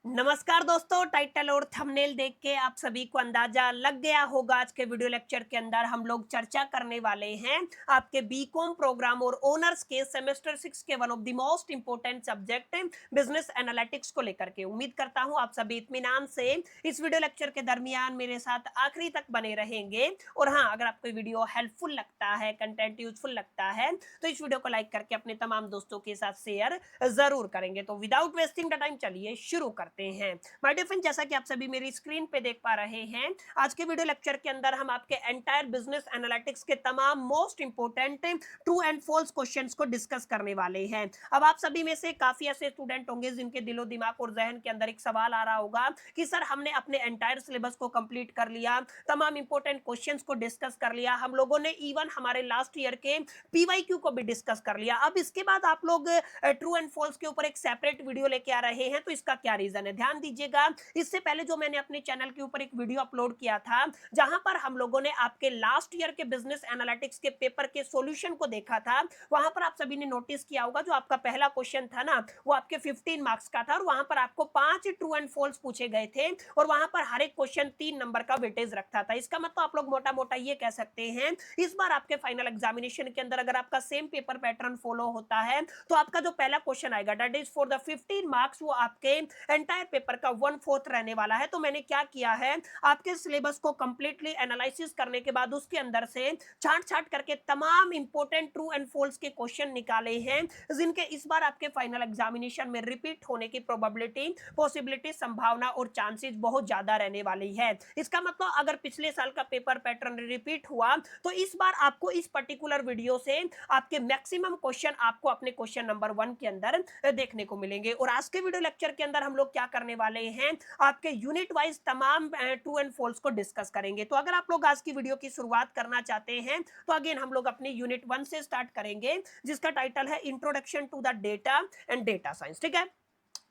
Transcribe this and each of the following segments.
नमस्कार दोस्तों, टाइटल और थंबनेल देख के आप सभी को अंदाजा लग गया होगा। आज के वीडियो लेक्चर के अंदर हम लोग चर्चा करने वाले हैं आपके बीकॉम प्रोग्राम और ऑनर्स के सेमेस्टर 6 के one of the most important subject business analytics को लेकर के। उम्मीद करता हूं आप सभी इत्मीनान से इस वीडियो लेक्चर के दरमियान मेरे साथ आखिरी तक बने रहेंगे। और हाँ, अगर आपको वीडियो हेल्पफुल लगता है, कंटेंट यूजफुल लगता है, तो इस वीडियो को लाइक करके अपने तमाम दोस्तों के साथ शेयर जरूर करेंगे। तो विदाउट वेस्टिंग द टाइम चलिए शुरू करते हैं। माय डियर फ्रेंड, जैसा कि आप सभी मेरी स्क्रीन पे देख पा रहे हैं, आज के वीडियो लेक्चर के अंदर हम आपके एंटायर बिजनेस एनालिटिक्स के तमाम most important true and false questions को डिस्कस करने वाले हैं। अब आप सभी में से काफी ऐसे स्टूडेंट होंगे जिनके दिलो दिमाग और जहन के अंदर एक सवाल आ रहा होगा कि सर, हमने अपने एंटायर सिलेबस को कंप्लीट कर लिया, तमाम इंपोर्टेंट क्वेश्चंस को डिस्कस कर लिया, हम लोगों ने इवन हमारे लास्ट ईयर के पीवाईक्यू को भी डिस्कस कर लिया। अब इसके बाद आप लोग ट्रू एंड फॉल्स के ऊपर एक सेपरेट वीडियो लेके आ रहे हैं, तो इसका क्या रीजन है? ध्यान दीजिएगा, इससे पहले जो मैंने अपने चैनल के ऊपर एक वीडियो अपलोड किया था, जहां पर हम लोगों ने आपके लास्ट ईयर के बिजनेस एनालिटिक्स के पेपर के सॉल्यूशन को देखा था। वहां पर आप सभी ने नोटिस किया होगा, जो आपका पहला क्वेश्चन था ना, वो आपके 15 मार्क्स का था और वहां पर आपको 5 ट्रू एंड फॉल्स पूछे गए थे और वहां पर हर एक क्वेश्चन 3 नंबर का वेटेज रखता था। इसका मतलब आप लोग मोटा मोटा ये कह सकते हैं, इस बार आपके फाइनल एग्जामिनेशन के अंदर अगर आपका सेम पेपर पैटर्न फॉलो होता है, तो आपका जो पहला क्वेश्चन आएगा, that is for the 15 marks, वो आपके एंटायर पेपर का 1/4 रहने वाला है। तो मैंने क्या किया है, आपके सिलेबस को कंप्लीटली एनालिसिस करने के बाद उसके अंदर से छांट छांट करके तमाम इंपोर्टेंट ट्रू एंड फॉल्स के क्वेश्चन निकाले हैं, जिनके इस बार आपके फाइनल एग्जामिनेशन में रिपीट होने की प्रोबेबिलिटी, पॉसिबिलिटी, संभावना और चांसेस बहुत ज्यादा रहने वाली है। इसका मतलब अगर पिछले साल का पेपर पैटर्न रिपीट हुआ, तो इस बार आपको इस पर्टिकुलर वीडियो से आपके मैक्सिमम क्वेश्चन आपको अपने क्वेश्चन नंबर 1 के अंदर देखने को मिलेंगे। और आज के वीडियो लेक्चर के अंदर हम लोग क्या करने वाले हैं, आपके यूनिट वाइज तमाम ट्रू एंड फॉल्स को डिस्कस करेंगे। तो अगर आप लोग आज की वीडियो की शुरुआत करना चाहते हैं, तो अगेन हम लोग अपनी यूनिट 1 से स्टार्ट करेंगे, जिसका टाइटल है introduction to the data and data science. ठीक है,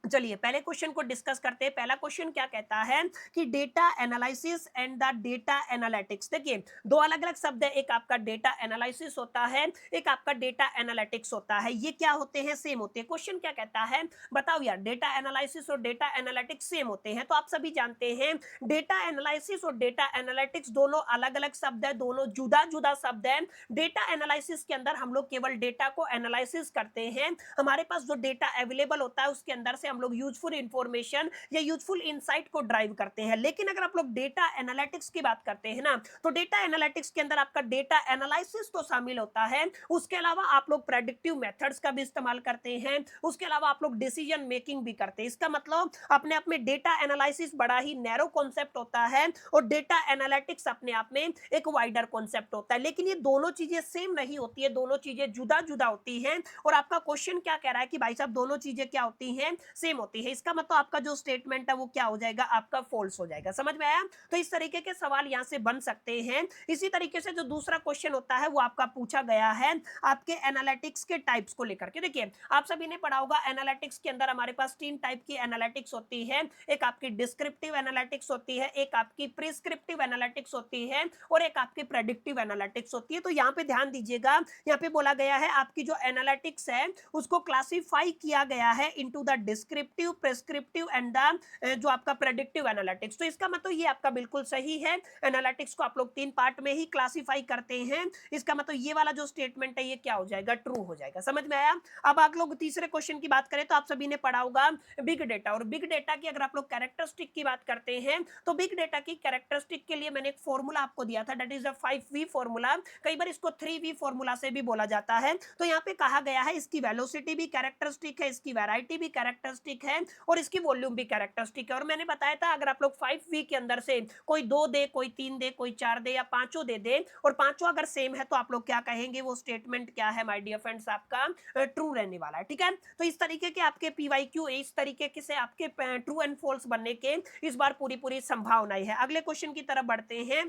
चलिए पहले क्वेश्चन को डिस्कस करते हैं। पहला क्वेश्चन क्या कहता है कि data analysis and the data analytics. देखिए, दो अलग अलग शब्द है, एक आपका डेटा एनालिसिस होता है, एक आपका डेटा एनालिटिक्स होता है। ये क्या होते हैं? सेम होते हैं। क्वेश्चन क्या कहता है, बताओ यार, डेटा एनालिसिस और डेटा एनालिटिक्स सेम होते हैं? तो आप सभी जानते हैं, डेटा एनालिसिस और डेटा एनालिटिक्स दोनों अलग अलग शब्द है, दोनों जुदा जुदा शब्द है। डेटा एनालिसिस के अंदर हम लोग केवल डेटा को एनालिसिस करते हैं, हमारे पास जो डेटा अवेलेबल होता है उसके अंदर से हम लोग यूजफुल इंफॉर्मेशन या यूजफुल इनसाइट को ड्राइव करते हैं। लेकिन अगर आप लोग डेटा एनालिटिक्स की बात करते हैं ना, तो डेटा एनालिटिक्स के अंदर आपका डेटा एनालिसिस तो शामिल होता है, उसके अलावा आप लोग प्रेडिक्टिव मेथड्स का भी इस्तेमाल करते हैं, उसके अलावा आप लोग डिसीजन मेकिंग भी करते हैं। इसका मतलब अपने आप में डेटा एनालिसिस बड़ा ही नैरो कॉन्सेप्ट होता है और डेटा एनालिटिक्स अपने आप में एक वाइडर कॉन्सेप्ट होता है। लेकिन ये दोनों चीजें सेम नहीं होती है, दोनों चीजें जुदा जुदा होती हैं। और आपका क्वेश्चन क्या कह रहा है कि भाई साहब, दोनों चीजें क्या होती हैं? सेम होती है। इसका मतलब आपका जो स्टेटमेंट है वो क्या हो जाएगा? आपका फॉल्स हो जाएगा। समझ में आया? तो इस तरीके के सवाल यहां से बन सकते हैं। इसी तरीके से जो दूसरा क्वेश्चन होता है वो आपका पूछा गया है आपके एनालिटिक्स के टाइप्स को लेकर के। देखिए, आप सभी ने पढ़ा होगा, एनालिटिक्स के अंदर हमारे पास 3 टाइप की एनालिटिक्स होती है। एक आपकी डिस्क्रिप्टिव एनालिटिक्स होती है, एक आपकी प्रिस्क्रिप्टिव एनालिटिक्स होती है और एक आपकी प्रेडिक्टिव एनालिटिक्स होती है। तो यहाँ पे ध्यान दीजिएगा, यहाँ पे बोला गया है आपकी जो एनालिटिक्स है उसको क्लासिफाई किया गया है into the descriptive, prescriptive and the जो आपका प्रेडिक्टिव एनालिटिक्स। तो इसका मतलब ये आपका बिल्कुल सही है, एनालिटिक्स को आप लोग 3 पार्ट में ही क्लासिफाई करते हैं। इसका मतलब ये वाला जो स्टेटमेंट है ये क्या हो जाएगा? ट्रू हो जाएगा। समझ में आया? अब आप लोग तीसरे क्वेश्चन की बात करें तो आप सभी ने पढ़ा होगा बिग डेटा। और बिग डेटा की अगर आप लोग कैरेक्टरिस्टिक की बात करते हैं, तो बिग डेटा की कैरेक्टरिस्टिक के लिए मैंने एक फॉर्मूला आपको दिया था, that is the 5V formula. कई बार इसको 3V फॉर्मूला से भी बोला जाता है। तो यहाँ पे कहा गया है इसकी वेलोसिटी भी कैरेक्टरिस्टिक है, इसकी वैरायटी भी कैरेक्टरिस्टिक है और इसकी वॉल्यूम भी कैरेक्टरिस्टिक है। और मैंने बताया था, अगर आप लोग 5V के अंदर से कोई 2 दे, कोई 3 दे, कोई 4 दे या पांचों दे दे और पांचों अगर सेम है, तो आप लोग क्या कहेंगे? वो स्टेटमेंट क्या है माय डियर फ्रेंड्स? आपका ट्रू रहने वाला है। ठीक है, तो इस तरीके के आपके पीवाईक्यू, इस तरीके से आपके ट्रू एंड फॉल्स बनने के इस बार पूरी पूरी संभावनाएं है। अगले क्वेश्चन की तरफ बढ़ते हैं।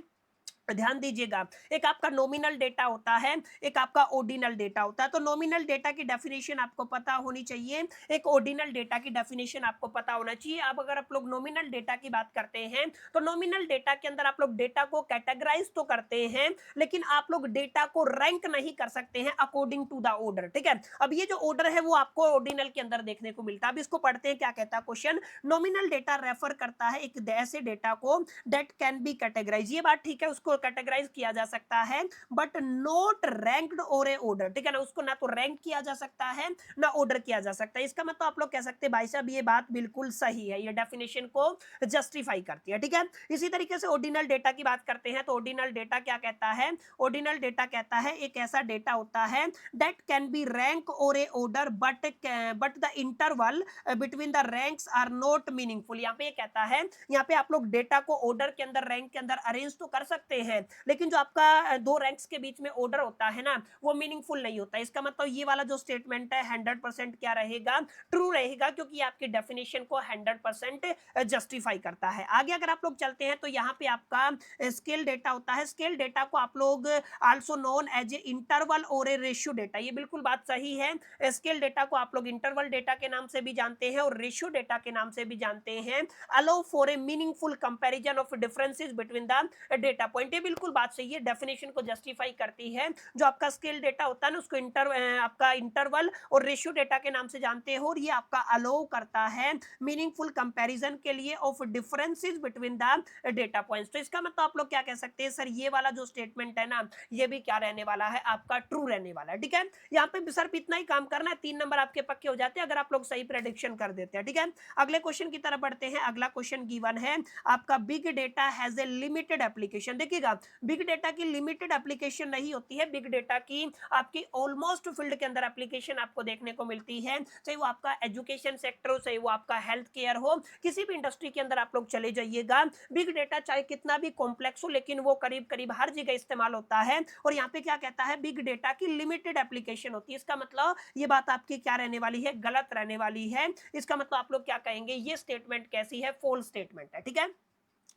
ध्यान दीजिएगा, एक आपका नॉमिनल डेटा होता है, एक आपका ऑर्डिनल डेटा होता है। तो नॉमिनल डेटा की डेफिनेशन आपको पता होनी चाहिए, एक ऑर्डिनल डेटा की डेफिनेशन आपको पता होना चाहिए। अब अगर आप लोग नॉमिनल डेटा की बात करते हैं तो नॉमिनल डेटा के अंदर आप लोग डेटा को कैटेगराइज तो करते हैं, लेकिन आप लोग डेटा को रैंक नहीं कर सकते हैं अकॉर्डिंग टू द ऑर्डर, ठीक है। अब ये जो ऑर्डर है वो आपको ऑर्डिनल के अंदर देखने को मिलता है। अब इसको पढ़ते हैं, क्या कहता है क्वेश्चन। नॉमिनल डेटा रेफर करता है एक ऐसे डेटा को दैट कैन बी कैटेगराइज, ये बात ठीक है, उसको कैटेगराइज किया जा सकता है बट नॉट रैंक्ड और ए ऑर्डर, ठीक है ना, उसको ना तो रैंक किया जा सकता है ना ऑर्डर किया जा सकता है। इसका मतलब आप लोग कह सकते हैं भाई साहब ये बात बिल्कुल सही है, ये डेफिनेशन को जस्टिफाई करती है, ठीक है। इसी तरीके से ऑर्डिनल डेटा की बात करते हैं तो ऑर्डिनल डेटा क्या कहता है, ऑर्डिनल डेटा कहता है एक ऐसा डेटा होता है दैट कैन बी रैंक और a order but the interval between the ranks are not meaningful. यहाँ पे ये कहता है, यहाँ पे आप लोग डेटा को ऑर्डर के अंदर, रैंक के अंदर अरेंज तो कर सकते हैं, लेकिन जो आपका दो रैंक्स के बीच में ऑर्डर होता है ना वो मीनिंगफुल नहीं होता। इसका मतलब ये वाला जो स्टेटमेंट है 100% क्या रहेगा, ट्रू रहेगा, क्योंकि आपकी डेफिनेशन को 100% जस्टिफाई करता है। आगे अगर आप लोग चलते हैं तो यहाँ पे आपका स्केल डेटा होता है। स्केल डेटा को आप लोग also known as a interval और ए रेशियो डेटा, ये बिल्कुल बात सही है। स्केल डेटा को आप लोग इंटरवल डेटा के नाम से भी जानते हैं और रेशियो डेटा के नाम से भी जानते हैं। Allow for a meaningful comparison of differences between the data point, ये बिल्कुल बात सही है, डेफिनेशन को जस्टिफाई करती है। जो आपका स्केल डेटा होता है ना उसको आपका इंटरवल और रेशियो डेटा के नाम से जानते हो, और ये आपका अलाउ करता है मीनिंगफुल कंपैरिजन के लिए of differences between the data points. तो इसका मतलब आप लोग क्या कह सकते हैं, सर ये वाला जो स्टेटमेंट है ना ये भी क्या रहने वाला है, आपका ट्रू रहने वाला है, ठीक है। यहाँ पे सिर्फ इतना ही काम करना है, 3 नंबर आपके पक्के हो जाते हैं अगर आप लोग सही प्रेडिक्शन कर देते हैं, ठीक है। अगले क्वेश्चन की तरफ बढ़ते हैं। अगला क्वेश्चन गिवन है आपका, big data has a limited application. देखिएगा, बिग डेटा की लिमिटेड एप्लीकेशन नहीं होती है, बिग डेटा की आपकी ऑलमोस्ट फील्ड के अंदर एप्लीकेशन आपको देखने को मिलती है, चाहे वो आपका एजुकेशन सेक्टर हो, चाहे वो आपका हेल्थ केयर हो, किसी भी इंडस्ट्री के अंदर आप लोग चले जाइएगा, बिग डेटा चाहे कितना भी कॉम्प्लेक्स हो लेकिन वो करीब करीब हर जगह इस्तेमाल होता है। और यहाँ पे क्या कहता है, बिग डेटा की लिमिटेड एप्लीकेशन होती है। इसका मतलब ये बात आपकी क्या रहने वाली है, गलत रहने वाली है। इसका मतलब आप लोग क्या कहेंगे, ये स्टेटमेंट कैसी है, फॉल्स स्टेटमेंट है, ठीक है।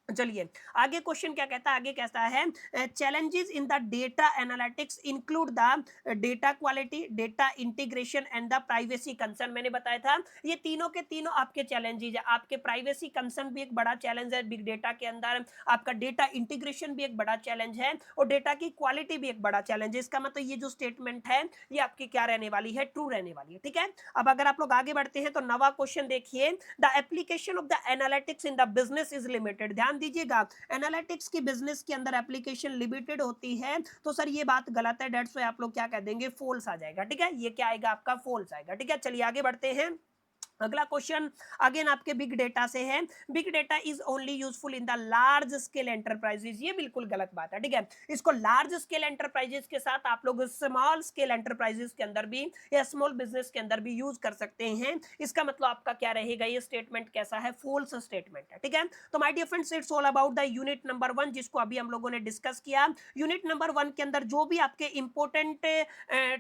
चलिए आगे क्वेश्चन क्या कहता है, आगे कहता है challenges in the data analytics include the data quality, data integration and the privacy concern. मैंने बताया था ये तीनों के तीनों आपके चैलेंजेस है। आपके प्राइवेसी कंसर्न भी एक बड़ा चैलेंज है बिग डेटा के अंदर, आपका डेटा इंटीग्रेशन भी एक बड़ा चैलेंज है, और डेटा की क्वालिटी भी एक बड़ा चैलेंज है। इसका मतलब ये जो स्टेटमेंट है ये आपकी क्या रहने वाली है, ट्रू रहने वाली है, ठीक है। अब अगर आप लोग आगे बढ़ते हैं तो नवा क्वेश्चन देखिए, the application of the analytics in the business is limited. ध्यान दीजिएगा, एनालिटिक्स की बिजनेस के अंदर एप्लीकेशन लिमिटेड होती है, तो सर ये बात गलत है, डेट्स व्हाई आप लोग क्या कह देंगे, फॉल्स आ जाएगा, ठीक है। ये क्या आएगा, आपका फॉल्स आएगा, ठीक है। चलिए आगे बढ़ते हैं। अगला क्वेश्चन अगेन आपके बिग डेटा से है, big data is only useful in the large scale enterprises. ये बिल्कुल गलत बात है, ठीक है। इसको लार्ज स्केल एंटरप्राइजेस के साथ आप लोग स्मॉल स्केल एंटरप्राइजेस के अंदर भी या स्मॉल बिजनेस के अंदर भी यूज कर सकते हैं। इसका मतलब आपका क्या रहेगा, ये स्टेटमेंट कैसा है, फॉल्स स्टेटमेंट है, ठीक है। तो my dear friends, it's all about the unit number 1 जिसको अभी हम लोगों ने डिस्कस किया। यूनिट नंबर 1 के अंदर जो भी आपके इंपॉर्टेंट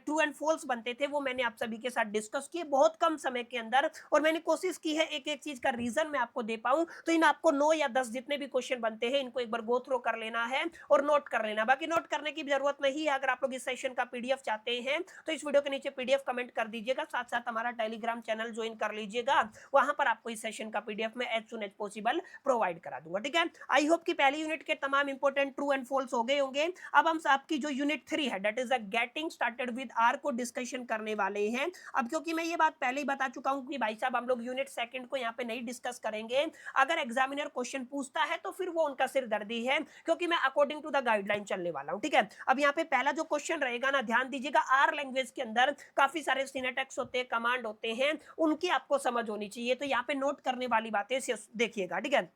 ट्रू एंड फॉल्स बनते थे वो मैंने आप सभी के साथ डिस्कस किए बहुत कम समय के अंदर, और मैंने कोशिश की है एक एक चीज का रीजन मैं आपको दे पाऊं। तो इन आपको 9 या 10 जितने भी क्वेश्चन बनते हैं इनको एक बार गो थ्रू कर लेना है और नोट कर लेना। बाकी नोट करने की जरूरत नहीं है, अगर आप लोग इस सेशन का पीडीएफ चाहते हैं तो इस वीडियो के नीचे पीडीएफ कमेंट कर दीजिएगा, साथ साथ हमारा टेलीग्राम चैनल ज्वाइन कर लीजिएगा, वहां पर आपको इस सेशन का पीडीएफ में as soon as possible provide करा दूंगा, ठीक है। आई होप कि पहली यूनिट के तमाम इंपॉर्टेंट ट्रू एंड फॉल्स हो गए होंगे। अब हम आपकी जो यूनिट 3 है that is a getting started with R को डिस्कशन करने वाले हैं। अब क्योंकि मैं ये बात पहले ही बता चुका हूं कि भाई साहब हम लोग यूनिट सेकंड को यहाँ पे नहीं डिस्कस करेंगे, अगर एग्जामिनर क्वेश्चन पूछता है तो फिर वो उनका सिरदर्दी है, क्योंकि मैं अकॉर्डिंग टू द गाइडलाइन चलने वाला हूं, ठीक है। अब यहाँ पे पहला जो क्वेश्चन रहेगा ना, ध्यान दीजिएगा, आर लैंग्वेज के अंदर काफी सारे सिनेटैक्स होते हैं, कमांड होते हैं, उनकी आपको समझ होनी चाहिए, तो यहाँ पे नोट करने वाली बातें देखिएगा, ठीक है।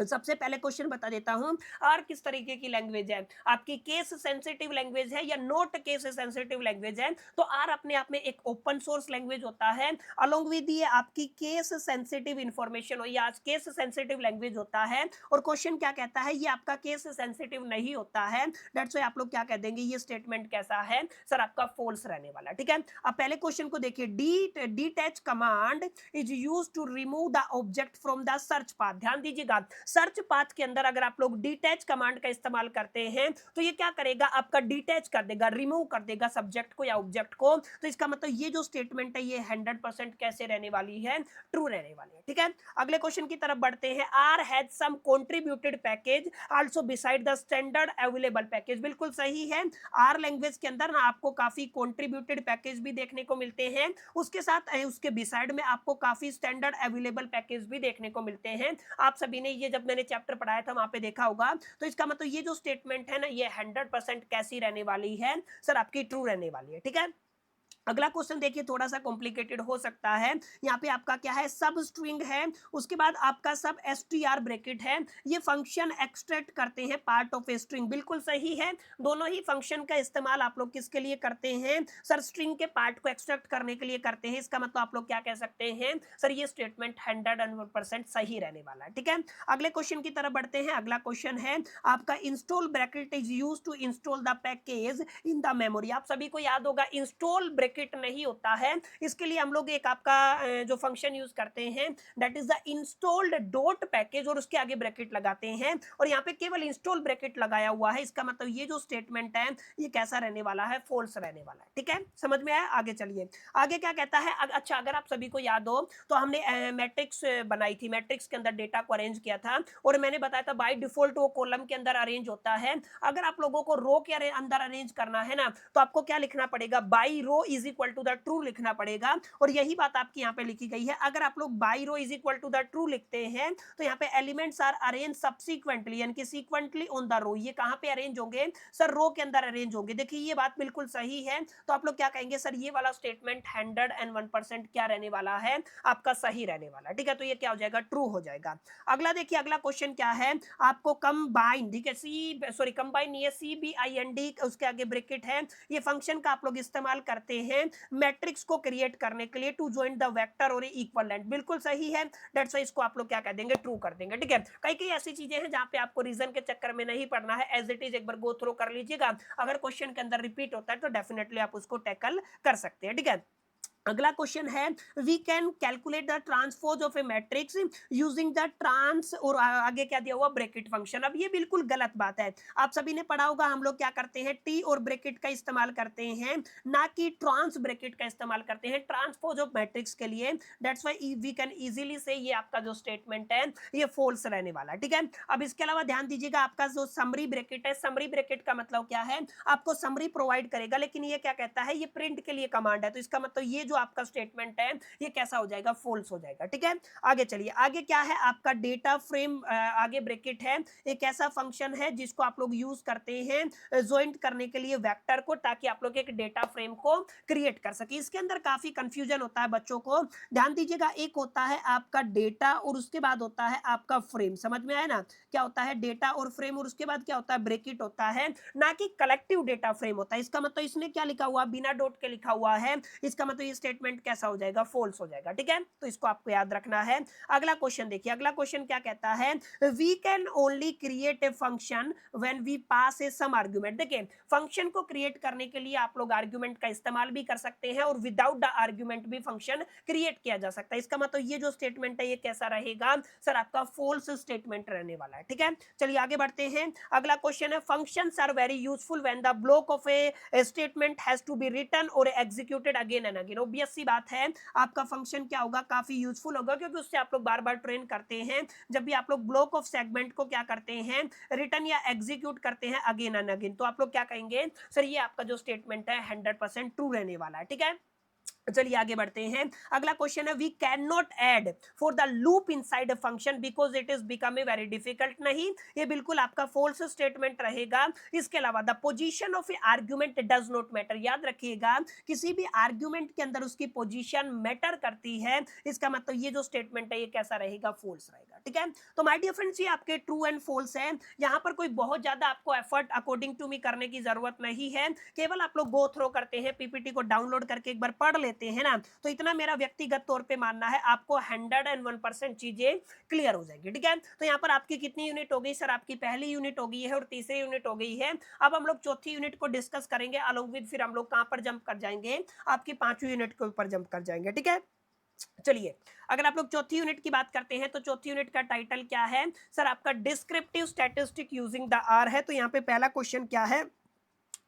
सबसे पहले क्वेश्चन बता देता हूं, आर किस तरीके की लैंग्वेज है, आपकी केस सेंसिटिव लैंग्वेज है या नॉट केस सेंसिटिव लैंग्वेज है। तो आर अपने आप में एक ओपन सोर्स लैंग्वेज होता है, अलोंग विद ये आपकी केस सेंसिटिव इंफॉर्मेशन हो या केस सेंसिटिव लैंग्वेज होता है। और क्वेश्चन क्या कहता है, ये आपका केस सेंसिटिव नहीं होता है, दैट्स व्हाई आप लोग क्या कह देंगे, ये स्टेटमेंट कैसा है सर, आपका फॉल्स रहने वाला, ठीक है। अब पहले क्वेश्चन को देखिए, detach command is used to remove the object from the search path. ध्यान दीजिएगा, सर्च पाथ के अंदर अगर आप लोग डिटैच कमांड का इस्तेमाल करते हैं तो ये क्या करेगा, आपका डिटैच कर देगा, रिमूव कर देगा सब्जेक्ट को या ऑब्जेक्ट को। तो इसका मतलब ये जो स्टेटमेंट है ये 100% कैसे रहने वाली है, ट्रू रहने वाली है। ठीक है, अगले क्वेश्चन की तरफ बढ़ते हैं। R has some contributed package also beside the standard available package. बिल्कुल सही है, आर लैंग्वेज के अंदर ना आपको काफी कंट्रीब्यूटेड पैकेज भी देखने को मिलते हैं, उसके साथ उसके बिसाइड में आपको काफी स्टैंडर्ड अवेलेबल पैकेज भी देखने को मिलते हैं। आप सभी ने ये जब मैंने चैप्टर पढ़ाया था वहां पे देखा होगा। तो इसका मतलब ये जो स्टेटमेंट है ना ये 100% कैसी रहने वाली है सर, आपकी ट्रू रहने वाली है। ठीक है, अगला क्वेश्चन देखिए थोड़ा सा कॉम्प्लिकेटेड हो सकता है। यहाँ पे आपका क्या है, सब स्ट्रिंग है, उसके बाद आपका सब str ब्रैकेट है, ये फंक्शन एक्सट्रैक्ट करते हैं पार्ट ऑफ ए स्ट्रिंग। बिल्कुल सही है, दोनों ही फंक्शन का इस्तेमाल आप लोग किसके लिए करते हैं सर, स्ट्रिंग के पार्ट को एक्सट्रैक्ट करने के लिए करते हैं। इसका मतलब आप लोग क्या कह सकते हैं सर, ये स्टेटमेंट 101% सही रहने वाला है। ठीक है, अगले क्वेश्चन की तरफ बढ़ते हैं। अगला क्वेश्चन है आपका install bracket is use to install the package in the memory. आप सभी को याद होगा इंस्टॉल ब्रैकेट नहीं होता है, इसके लिए हम लोग एक आपका जो फंक्शन यूज करते हैं that is the installed dot package और उसके आगे ब्रैकेट लगाते हैं, और यहाँ पे केवल इंस्टॉल ब्रैकेट लगाया हुआ है। इसका मतलब ये जो स्टेटमेंट है ये कैसा रहने वाला है, फॉल्स रहने वाला है। ठीक है, समझ में आया, आगे चलिए। आगे क्या कहता है, अच्छा अगर आप सभी को याद हो तो हमने मैट्रिक्स बनाई थी, मैट्रिक्स के अंदर डेटा को अरेंज किया था और मैंने बताया था बाय डिफॉल्ट वो कॉलम के अंदर अरेंज होता है। अगर आप लोगों को रो के अंदर अरेंज करना है ना तो आपको क्या लिखना पड़ेगा, by row is equal to the true लिखना पड़ेगा, और यही बात आपकी यहाँ पे लिखी गई है। अगर आप लोग by row is equal to the true लिखते हैं तो यहाँ पे एलिमेंट्स आर अरेंज सब्सिक्वेंटली, यानी कि सीक्वेंटली ऑन द रो। ये कहाँ पे अरेंज होंगे सर, रो के अंदर अरेंज होंगे। देखिए ये बात बिल्कुल सही है, तो आप लोग क्या कहेंगे सर, ये वाला स्टेटमेंट 101% क्या रहने वाला है, आपका सही रहने वाला। ठीक है, तो ये क्या हो जाएगा, ट्रू हो जाएगा। अगला देखिए, अगला क्वेश्चन क्या है, आपको कंबाइन, ठीक है, कंबाइन नहीं है, CBIND उसके आगे ब्रैकेट है, ये फंक्शन का आप लोग इस्तेमाल करते हैं मैट्रिक्स को क्रिएट करने के लिए टू जॉइन द वेक्टर और इक्विवेलेंट। बिल्कुल सही है, दैट्स व्हाई इसको आप लोग क्या कह देंगे, ट्रू कर देंगे। ठीक है, कई कई ऐसी चीजें हैं जहां पे आपको रीजन के चक्कर में नहीं पढ़ना है, एज इट इज एक बार गो थ्रू कर लीजिएगा। अगर क्वेश्चन के अंदर रिपीट होता है तो डेफिनेटली आप उसको टैकल कर सकते हैं। ठीक है, अगला क्वेश्चन है, we can calculate the transpose of a matrix using the trans, और आगे क्या दिया हुआ, ब्रैकेट फंक्शन। अब ये बिल्कुल गलत बात है, आप सभी ने पढ़ा होगा हम लोग क्या करते हैं, टी और ब्रैकेट का इस्तेमाल करते हैं, ना कि ट्रांस ब्रैकेट का इस्तेमाल करते हैं ट्रांसपोज ऑफ मैट्रिक्स के लिए। That's why we can easily से ये आपका जो स्टेटमेंट है ये फॉल्स रहने वाला है। ठीक है, अब इसके अलावा ध्यान दीजिएगा, आपका जो समरी ब्रैकेट है, समरी ब्रैकेट का मतलब क्या है, आपको समरी प्रोवाइड करेगा, लेकिन ये क्या कहता है, ये प्रिंट के लिए कमांड है, तो इसका मतलब ये जो आपका स्टेटमेंट है ये कैसा हो जाएगा, फॉल्स हो जाएगा। ठीक है, आगे चलिए, आगे क्या है, आपका डेटा फ्रेम, आगे ब्रैकेट है, एक ऐसा फंक्शन है जिसको आप लोग यूज करते हैं ज्वाइंट करने के लिए वेक्टर को, ताकि आप लोग एक डेटा फ्रेम को क्रिएट कर सके। इसके अंदर काफी कंफ्यूजन होता है बच्चों को, ध्यान दीजिएगा, एक होता है आपका डेटा और उसके बाद होता है आपका फ्रेम। समझ में आया ना, क्या होता है डेटा और फ्रेम, और उसके बाद क्या होता है, ब्रैकेट होता है, ना कि कलेक्टिव डेटा फ्रेम होता है। इसका मतलब इसने क्या लिखा हुआ, बिना डॉट के लिखा हुआ है, इसका मतलब ये स्टेटमेंट कैसा हो जाएगा, फॉल्स हो जाएगा। ठीक है, तो इसको आपको याद रखना है। अगला क्वेश्चन देखिए, अगला क्वेश्चन क्या कहता है, we can only create a function when we pass a some argument. देखिए फंक्शन को क्रिएट करने के लिए आप लोग आर्गुमेंट का इस्तेमाल भी कर सकते हैं, और विदाउट द आर्गुमेंट भी फंक्शन क्रिएट किया जा सकता है। इसका मतलब ये जो स्टेटमेंट है ये कैसा रहेगा सर, आपका फॉल्स स्टेटमेंट रहने वाला है। ठीक है, चलिए आगे बढ़ते हैं। अगला क्वेश्चन है, functions are very useful when the block of a statement has to be written और executed again and again. Obvious सी बात है, आपका फंक्शन क्या होगा, काफी यूजफुल होगा, क्योंकि उससे आप लोग बार बार ट्रेन करते हैं। जब भी आप लोग ब्लॉक ऑफ सेगमेंट को क्या करते हैं, रिटर्न या एग्जीक्यूट करते हैं अगेन एंड अगेन, तो आप लोग क्या कहेंगे सर, ये आपका जो स्टेटमेंट है 100% ट्रू रहने वाला है। ठीक है, चलिए आगे बढ़ते हैं। अगला क्वेश्चन है, we can not add for the loop inside a function because it is become a very difficult. नहीं, ये बिल्कुल आपका फॉल्स स्टेटमेंट रहेगा। इसके अलावा the position of a argument does not matter. याद रखिएगा, किसी भी आर्गुमेंट के अंदर उसकी पोजीशन मैटर करती है। इसका मतलब ये जो स्टेटमेंट है ये कैसा रहेगा, फॉल्स रहेगा। ठीक है, तो माय डियर फ्रेंड्स, ये आपके ट्रू एंड फॉल्स है। यहाँ पर कोई बहुत ज्यादा आपको एफर्ट अकॉर्डिंग टू मी करने की जरूरत नहीं है, केवल आप लोग गो थ्रो करते हैं, पीपीटी को डाउनलोड करके एक बार पढ़ लेते हैं ना, तो इतना मेरा व्यक्तिगत तौर पे मानना है, आपको 101% चीजें क्लियर हो जाएगी। ठीक है, तो यहाँ पर आपकी कितनी यूनिट हो गई सर, आपकी पहली यूनिट हो गई है और तीसरी यूनिट हो गई है। अब हम लोग चौथी यूनिट को डिस्कस करेंगे अलोंग विद, फिर हम लोग कहां पर जंप कर जाएंगे, आपकी 5वीं यूनिट के ऊपर जंप कर जाएंगे। ठीक है, चलिए, अगर आप लोग चौथी यूनिट की बात करते हैं तो चौथी यूनिट का टाइटल क्या है सर? आपका descriptive statistic using the R है। तो यहाँ पे पहला क्वेश्चन क्या है,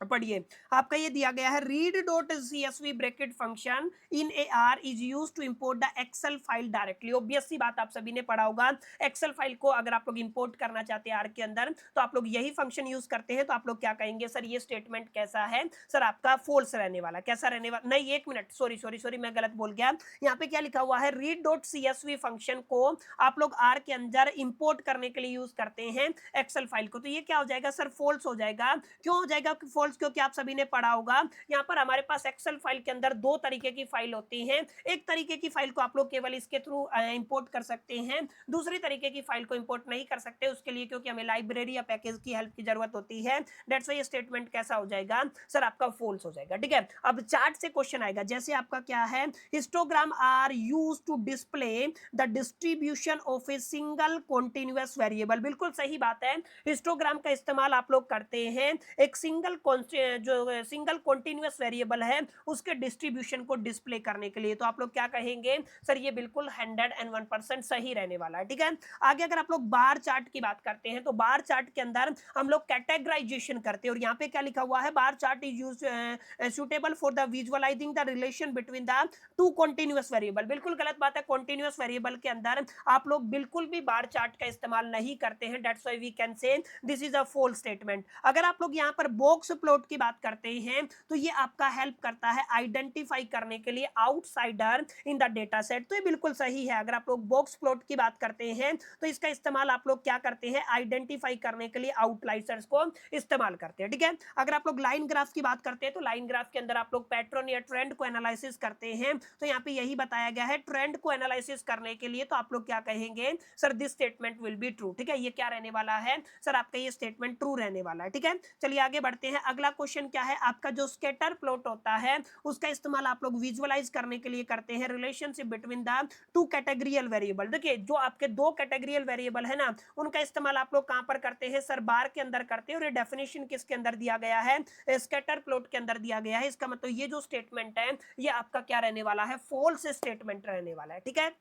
पढ़िए। आपका ये दिया गया है, read dot CSV bracket function in a R is use to import the excel file directly. Obvious सी बात, आप सभी ने पढ़ा होगा, एक्सेल फाइल को अगर आप लोग इंपोर्ट करना चाहते हैं आर के अंदर तो आप लोग यही फंक्शन यूज करते हैं। तो आप लोग क्या कहेंगे सर? ये स्टेटमेंट कैसा है सर? आपका फोल्स रहने वाला। कैसा रहने वाला? नहीं, एक मिनट, सॉरी सॉरी सॉरी, मैं गलत बोल गया। यहाँ पे क्या लिखा हुआ है, रीड डॉट सीएसवी फंक्शन को आप लोग आर के अंदर इंपोर्ट करने के लिए यूज करते हैं एक्सेल फाइल को। तो ये क्या हो जाएगा सर? फोल्स हो जाएगा। क्यों हो जाएगा फॉल्स? क्योंकि आप सभी ने पढ़ा होगा यहाँ पर हमारे पास एक्सेल फाइल के अंदर दो तरीके की फाइल होती है। एक तरीके की फाइल को आप लोग केवल इसके थ्रू इंपोर्ट कर सकते हैं, दूसरी तरीके की फाइल को इंपोर्ट नहीं कर सकते उसके लिए, क्योंकि हमें लाइब्रेरी या पैकेज की हेल्प की जरूरत होती है। दैट्स व्हाई ये स्टेटमेंट कैसा हो जाएगा सर? आपका फॉल्स हो जाएगा। ठीक है, अब चार्ट से क्वेश्चन आएगा, जैसे आपका क्या है, histogram are use to display the distribution of a single continuous variable. बिल्कुल सही बात है, हिस्टोग्राम का इस्तेमाल आप लोग करते हैं एक सिंगल कॉन्टिन्यूअस वेरिएबल है उसके डिस्ट्रीब्यूशन को डिस्प्ले करने के लिए। तो आप लोग क्या कहेंगे सर? ये बिल्कुल 101% सही रहने वाला है। ठीक है, आगे अगर आप लोग बार चार्ट की बात करते हैं तो बार चार्ट के अंदर हम लोग कैटेगराइजेशन करते हैं, और यहाँ पे क्या लिखा हुआ है, bar chart is use suitable for the visualising the relation between the to continuous variable. बिल्कुल गलत बात है, कॉन्टिन्यूअस वेरिएबल के अंदर आप लोग बिल्कुल भी बार चार्ट का इस्तेमाल नहीं करते हैं। That's why we can say this is a false statement. अगर आप लोग यहाँ पर बॉक्स प्लॉट की बात करते हैं तो ये आपका हेल्प करता है आइडेंटिफाई करने के लिए outsider in the data set. तो ये बिल्कुल सही है। अगर आप लोग बॉक्स प्लॉट की बात करते हैं तो इसका इस्तेमाल आप लोग क्या करते हैं? आइडेंटिफाई करने के लिए आउटलाइजर्स को इस्तेमाल करते हैं। ठीक है, अगर आप लोग लाइन ग्राफ की बात करते हैं तो लाइन ग्राफ के अंदर आप लोग पैटर्न या ट्रेंड को एनालिसिस करते हैं। तो यहाँ पे यही बताया गया है, ट्रेंड को एनालिसिस करने के लिए तो आप लोग क्या कहेंगे sir? This statement will be true. ठीक है, ये क्या रहने वाला है सर? आपका ये स्टेटमेंट ट्रू रहने वाला है। ठीक है, चलिए आगे बढ़ते हैं। अगला क्वेश्चन क्या है, आपका जो स्कैटर प्लॉट होता है उसका इस्तेमाल आप लोग विजुअलाइज करने के लिए करते हैं relationship between the two categorical variable. देखिए, जो आपके दो कैटेगरियल वेरिएबल है ना, उनका इस्तेमाल आप लोग कहां पर करते हैं सर? बार के अंदर करते हैं। और ये डेफिनेशन किसके अंदर दिया गया है? स्कैटर प्लॉट के अंदर दिया गया है। इसका मतलब ये जो स्टेटमेंट है ये आपका क्या रहने वाला है? फॉल्स स्टेटमेंट रहने वाला है। ठीक है,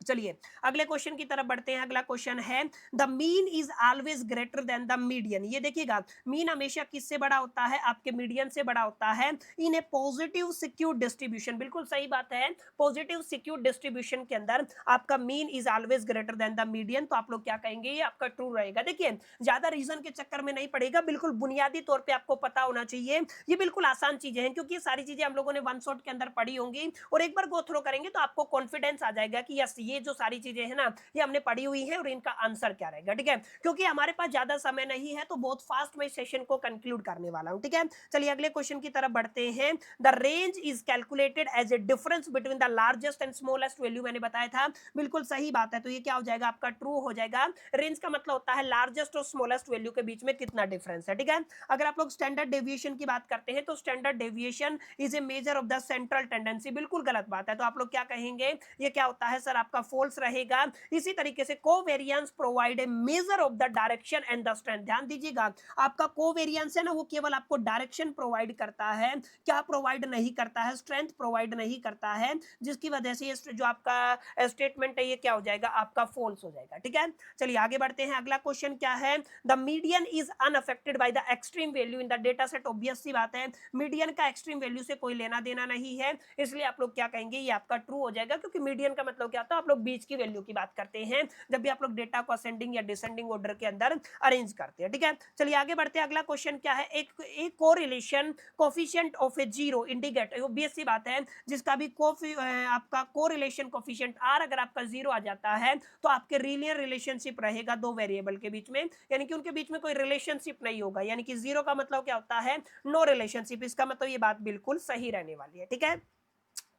चलिए अगले क्वेश्चन की तरफ बढ़ते हैं। अगला क्वेश्चन है, the mean is always greater than the median. ये देखिएगा, मीन हमेशा किससे बड़ा होता है? आपके मीडियन से बड़ा होता है इन ए पॉजिटिव सिक्योर डिस्ट्रीब्यूशन। बिल्कुल सही बात है, पॉजिटिव सिक्योर डिस्ट्रीब्यूशन के अंदर आपका mean is always greater than the median. तो आप लोग क्या कहेंगे? ये आपका ट्रू रहेगा। देखिए, ज्यादा रीजन के चक्कर में नहीं पड़ेगा, बिल्कुल बुनियादी तौर पर आपको पता होना चाहिए। ये बिल्कुल आसान चीजें हैं, क्योंकि ये सारी चीजें हम लोगों ने वन शॉट के अंदर पढ़ी होंगी, और एक बार गो थ्रो करेंगे तो आपको कॉन्फिडेंस आ जाएगा कि यस, ये जो सारी चीजें हैं ना ये हमने पढ़ी हुई है और इनका आंसर क्या रहेगा। ठीक है, क्योंकि हमारे पास ज्यादा समय नहीं है तो बहुत फास्ट मैं सेशन को कंक्लूड करने वाला हूं। ठीक है, चलिए अगले क्वेश्चन की तरफ बढ़ते हैं। The range is calculated as a difference between the largest and smallest value. मैंने बताया था, बिल्कुल सही बात है। तो ये क्या हो जाएगा? आपका ट्रू हो जाएगा। रेंज का मतलब होता है लार्जेस्ट और स्मॉलेस्ट वैल्यू के बीच में कितना डिफरेंस है। ठीक है, अगर आप लोग स्टैंडर्ड डेविएशन की बात करते हैं तो standard deviation is a measure of the central tendency. बिल्कुल गलत बात है। तो आप लोग क्या कहेंगे? ये क्या होता है सर? आपका फॉल्स रहेगा। इसी तरीके से covariance provide a measure of the direction and the strength. ध्यान दीजिएगा, आपका कोवेरिएंस है ना, वो केवल आपको डायरेक्शन प्रोवाइड करता है, क्या प्रोवाइड नहीं करता है? स्ट्रेंथ प्रोवाइड नहीं करता है, जिसकी वजह से ये जो आपका स्टेटमेंट है ये क्या हो जाएगा? आपका फॉल्स हो जाएगा। ठीक है, चलिए आगे बढ़ते हैं। अगला क्वेश्चन क्या है, the median is unaffected by the extreme value in the data set. Obvious सी बात है, मीडियन का एक्सट्रीम वैल्यू से कोई लेना देना नहीं है, इसलिए आप लोग क्या कहेंगे? ये आपका ट्रू हो जाएगा, क्योंकि मीडियन का मतलब क्या होता है? आप लोग बीच की वैल्यू की बात करते हैं जब भी आप लोग डेटा को असेंडिंग या डिसेंडिंग ऑर्डर के अंदर अरेंज करते हैं। ठीक है, चलिए आगे बढ़ते हैं। अगला क्वेश्चन क्या है, एक correlation coefficient of a zero indicate. Obvious सी बात है, जिसका भी आपका कोरिलेशन कोफिशिएंट आर अगर आपका जीरो आ जाता है तो आपके लीनियर रिलेशनशिप रहेगा दो वेरिएबल के बीच में, यानी कि उनके बीच में कोई रिलेशनशिप नहीं होगा। यानी कि जीरो का मतलब क्या होता है? No relationship. इसका मतलब ये बात बिल्कुल सही रहने वाली है। ठीक है,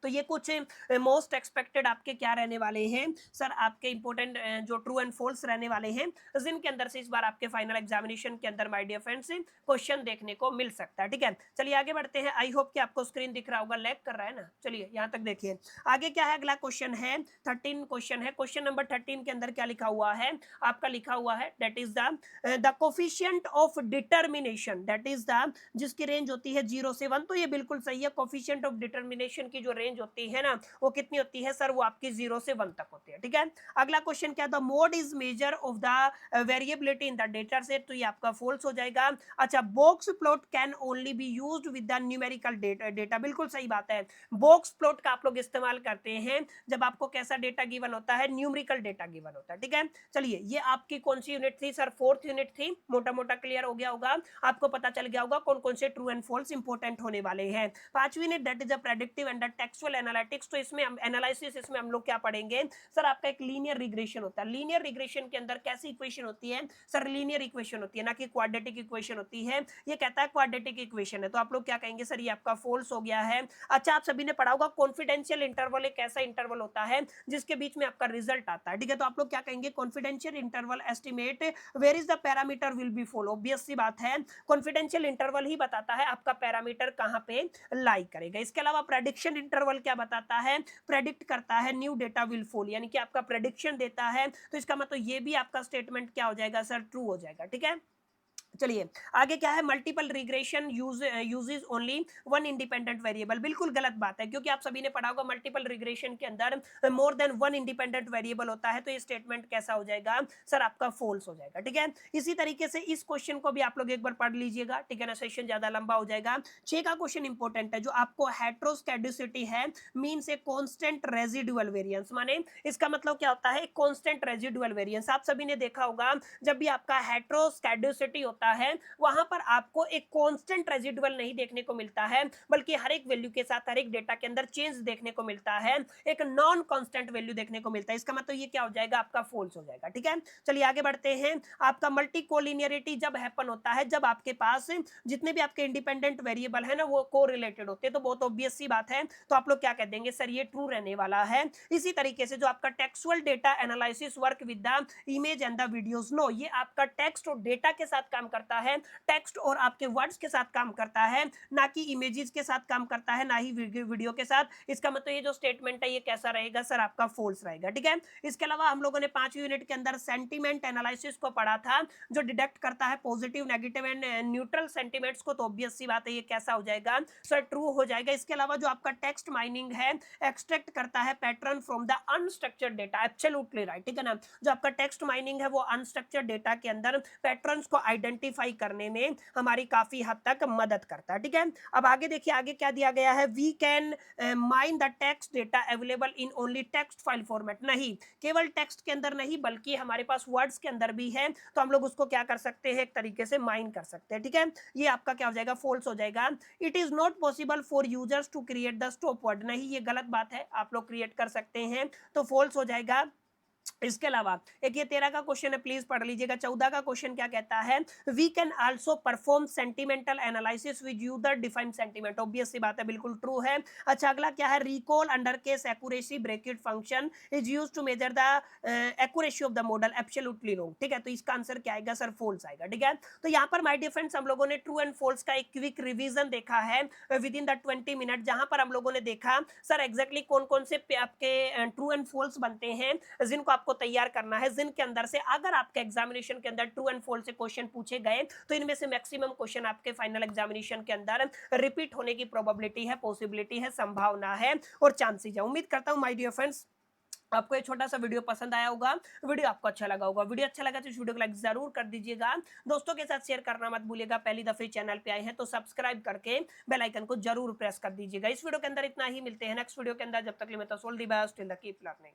तो ये कुछ मोस्ट एक्सपेक्टेड आपके क्या रहने वाले हैं सर? आपके इंपॉर्टेंट जो ट्रू एंड फॉल्स रहने वाले हैं, जिनके अंदर से इस बार आपके फाइनल एग्जामिनेशन के अंदर माय डियर फ्रेंड्स क्वेश्चन देखने को मिल सकता है। ठीक है, चलिए आगे बढ़ते हैं। आई होप कि आपको स्क्रीन दिख रहा होगा, लैग कर रहा है ना? चलिए यहाँ तक देखिए, आगे क्या है? अगला क्वेश्चन है 13 क्वेश्चन है। क्वेश्चन नंबर 13 के अंदर क्या लिखा हुआ है? आपका लिखा हुआ है that is the coefficient of determination, that is the जिसकी रेंज होती है 0 से 1। तो ये बिल्कुल सही है, कोफिशिएंट ऑफ डिटर्मिनेशन की जो रेंज रेंज होती है ना वो कितनी होती है सर, वो आपकी 0 से 1 तक होती है, ठीक है। अगला क्वेश्चन क्या, the mode is measure of the variability in the data set, तो ये आपका फॉल्स हो जाएगा। अच्छा, box plot can only be used with the numerical data, बिल्कुल सही बात है। बॉक्स प्लॉट का आप लोग इस्तेमाल करते हैं जब आपको कैसा डेटा गिवन होता है, न्यूमेरिकल डेटा गिवन होता है, ठीक है। चलिए, ये आपकी कौन सी यूनिट थी सर, 4th यूनिट थी। मोटा मोटा क्लियर हो गया होगा, आपको पता चल गया होगा कौन कौन से ट्रू एंड फॉल्स इंपॉर्टेंट होने वाले हैं। 5वीं unit that is a predictive and textual analytics, तो इसमें हम एनालिसिस, इसमें हम लोग क्या पढ़ेंगे सर, आपका एक लीनियर रिग्रेशन होता है। लीनियर रिग्रेशन के अंदर कैसी इक्वेशन होती है सर, लीनियर इक्वेशन होती है, ना कि क्वाड्रेटिक इक्वेशन होती है। ये कहता है क्वाड्रेटिक इक्वेशन है, तो आप लोग क्या कहेंगे सर, ये आपका फॉल्स हो गया है। अच्छा, आप सभी ने पढ़ा होगा कॉन्फिडेंशियल इंटरवल एक ऐसा इंटरवल होता है जिसके बीच में आपका रिजल्ट आता है, ठीक है। तो आप लोग क्या कहेंगे, confidential interval estimate where is the parameter will be follow, obvious सी बात है, कॉन्फिडेंशियल इंटरवल ही बताता है आपका पैरामीटर कहां पे लाई करेगा। इसके अलावा प्रेडिक्शन इंटरवल क्या बताता है, प्रेडिक्ट करता है न्यू डेटा विल फॉल, यानी कि आपका प्रेडिक्शन देता है, तो इसका मतलब ये भी आपका स्टेटमेंट क्या हो जाएगा सर, ट्रू हो जाएगा, ठीक है। चलिए, आगे क्या है, multiple regression uses only one independent variable, बिल्कुल गलत बात है, क्योंकि आप सभी ने पढ़ा होगा मल्टीपल रिग्रेशन के अंदर more than one independent variable होता है, तो ये स्टेटमेंट कैसा हो जाएगा सर, आपका फॉल्स हो जाएगा, ठीक है। इसी तरीके से इस क्वेश्चन को भी आप लोग एक बार पढ़ लीजिएगा, ठीक है ना, सेशन ज्यादा लंबा हो जाएगा। 6 का क्वेश्चन इंपॉर्टेंट है, जो आपको हेट्रोस्कैडिसिटी है means a constant residual variance, माने इसका मतलब क्या होता है, कांस्टेंट रेजिडुअल वेरिएंस। आप सभी ने देखा होगा जब भी आपका हेट्रोस्कैडिसिटी होता है वहां पर आपको एक कांस्टेंट रेजिडुअल नहीं देखने को मिलता है, बल्कि हर एक वैल्यू के साथ हर एक डेटा के अंदर चेंज देखने को मिलता है, एक नॉन कांस्टेंट वैल्यू देखने को मिलता है। इसका मतलब ये क्या हो जाएगा, आपका फॉल्स हो जाएगा, ठीक है। चलिए आगे बढ़ते हैं। आपका मल्टी कोलिनियरिटी जब हैपन होता है, जब आपके पास जितने भी आपके इंडिपेंडेंट वेरिएबल है ना वो कोरिलेटेड होते हैं, तो बहुत ऑब्वियस सी बात है, तो आप लोग क्या कह देंगे सर, ये ट्रू रहने वाला है। इसी तरीके से जो आपका textual data analysis work with the image and the videos, no, ये आपका टेक्स्ट और डेटा के साथ काम करता है, टेक्स्ट और आपके वर्ड्स के साथ काम करता है, ना कि इमेजेस के साथ काम करता है, ना ही वीडियो के साथ। इसका मतलब ये जो स्टेटमेंट है ये कैसा रहेगा सर, आपका फॉल्स रहेगा, ठीक है। इसके अलावा हम लोगों ने 5वीं यूनिट के अंदर सेंटीमेंट एनालिसिस को पढ़ा था, जो डिडक्ट करता है positive, negative and neutral sentiments को, तो ऑब्वियस सी बात है ये कैसा हो जाएगा सर, ट्रू हो जाएगा। इसके अलावा जो आपका टेक्स्ट माइनिंग है, एक्सट्रैक्ट करता है pattern from the unstructured data, absolutely right, ठीक है ना। जो आपका टेक्स्ट माइनिंग है वो अनस्ट्रक्चर्ड डेटा के अंदर पैटर्न्स को आइडेंटिफाई करने में हमारी काफी हद तक मदद करता है, ठीक है। अब आगे देखिए, आगे क्या दिया गया है, we can mine the text data available in only text file format, नहीं, केवल टेक्स्ट के अंदर नहीं बल्कि हमारे पास वर्ड्स के अंदर भी है, तो हम लोग उसको क्या कर सकते हैं, एक तरीके से माइन कर सकते हैं, ठीक है। ये आपका क्या हो जाएगा, फॉल्स हो जाएगा। It is not possible for users to create the stop word, नहीं, ये गलत बात है, आप लोग क्रिएट कर सकते हैं, तो फॉल्स हो जाएगा। इसके अलावा एक ये 13 का क्वेश्चन है, प्लीज पढ़ लीजिएगा। 14 का क्वेश्चन क्या कहता है, we can also perform sentimental analysis with user defined sentiment, obvious सी बात है, बिल्कुल ट्रू है। अच्छा, अगला क्या है, recall under case accuracy bracket function is used to measure the accuracy of the model, absolutely wrong, ठीक है। तो इसका आंसर क्या आएगा सर, फॉल्स आएगा, ठीक है। तो यहाँ पर माय डियर फ्रेंड्स हम लोगों ने ट्रू एंड फॉल्स का एक क्विक रिवीजन देखा है विद इन द 20 मिनट, जहां पर हम लोगों ने देखा सर एग्जैक्टली कौन कौन से आपके ट्रू एंड फॉल्स बनते हैं जिनको आपको तैयार करना है, जिनके अंदर से अगर आपके एग्जामिनेशन के अंदर ट्रू एंड फॉल्स से क्वेश्चन पूछे गए तो इनमें से मैक्सिमम क्वेश्चन आपके फाइनल एग्जामिनेशन के अंदर रिपीट होने की प्रोबेबिलिटी है, पॉसिबिलिटी है, संभावना है और चांसेस है। उम्मीद करता हूं माय डियर फ्रेंड्स आपको ये छोटा सा वीडियो पसंद आया होगा, वीडियो आपको अच्छा लगा होगा। वीडियो अच्छा लगा तो इस वीडियो को लाइक जरूर कर दीजिएगा, दोस्तों के साथ शेयर करना मत भूलिएगा। पहली दफे चैनल पे आए हैं तो सब्सक्राइब करके बेल आइकन को जरूर प्रेस कर दीजिएगा। इस वीडियो के अंदर इतना ही, मिलते हैं नेक्स्ट वीडियो के अंदर, जब तक के लिए मैं तो all the best, till the keep learning.